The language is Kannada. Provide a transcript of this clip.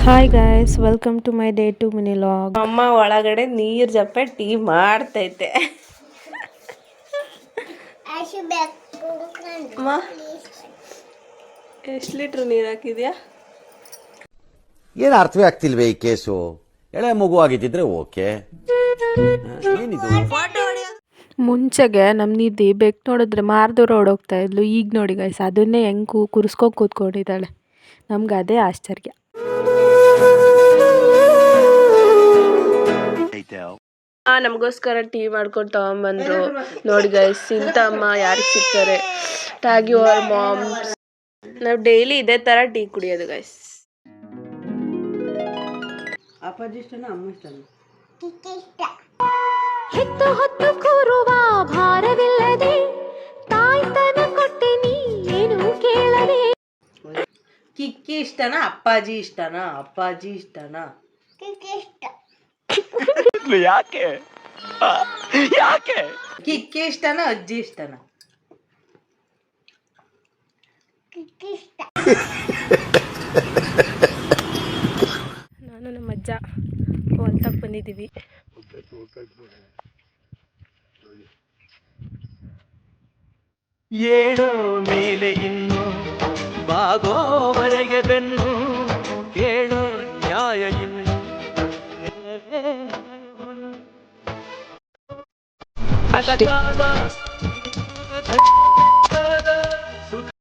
Hi guys, welcome to my day two mini vlog. ಅಮ್ಮ ಒಳಗಡೆ ನೀರ್ ಜಪ್ಪೆ ಟೀ ಮಾಡ್ತೈತೆ. ಎಷ್ಟು ಲೀಟ್ರ್ ನೀರು ಹಾಕಿದ್ಯಾ? ಏನು ಅರ್ಥವೇ ಆಗ್ತಿಲ್ವೇ ಈ ಕೇಸು. ಎಳೆ ಮಗು ಆಗಿದ್ದಿದ್ರೆ ಓಕೆ. ಏನಿದು? ಮುಂಚೆಗೆ ನಮ್ಮ ನಿಧಿ ಬೆಕ್ ನೋಡಿದ್ರೆ ಮಾರ್ದವ್ರು ಓಡೋಗ್ತಾ ಇದ್ಲು. ಈಗ ನೋಡಿ ಗೈಸ್, ಅದನ್ನೇ ಹೆಂಗೆ ಕುರ್ಸ್ಕೊಂಡು ಕೂತ್ಕೊಂಡಿದ್ದಾಳೆ. ನಮ್ಗೆ ಅದೇ ಆಶ್ಚರ್ಯ. ನಮಗೋಸ್ಕರ ಟೀ ಮಾಡ್ಕೊಂಡು ತಗೊಂಬಂದ್ರು. ನೋಡಿ ಗೈಸ್, ಇಂಥ ಅಮ್ಮ ಯಾರಿಗೆ ಸಿಗ್ತಾರೆ? Tag your ma'am. ನಾವು ಡೈಲಿ ಇದೇ ತರ ಟೀ ಕುಡಿಯೋದು ಗೈಸ್. ಅಪ್ಪಾಜಿ ಇಷ್ಟನಾ ಅಮ್ಮ ಇಷ್ಟನಾ? ಹೆತ್ತು ಹೊತ್ತು ಕೂರುವ ಭಾರವಿಲ್ಲದೆ ತಾಯ್ತನ ಕೊಟ್ಟೆ ನೀ ಏನು ಕೇಳದೆ. ಕಿಕ್ಕಿ ಇಷ್ಟನಾ ಅಪ್ಪಾಜಿ ಇಷ್ಟನಾ? ಅಪ್ಪಾಜಿ ಇಷ್ಟನಾ? ಯಾಕೆ ಯಾಕೆ ಕಿಕ್ಕಿ ಇಷ್ಟನಾ ಅಜ್ಜಿ ಇಷ್ಟನಾ? ನಾನು ನಮ್ಮ ಅಜ್ಜ ಹೊಲ್ತಕ್ಕೆ ಬಂದಿದ್ದೀವಿ. ಏಳೋ ಮೇಲೆ ಇನ್ನು ಬಾಗೋವರೆಗೆ ಬೆನ್ನು ಕೇಳೋ ನ್ಯಾಯ ಇನ್ನು.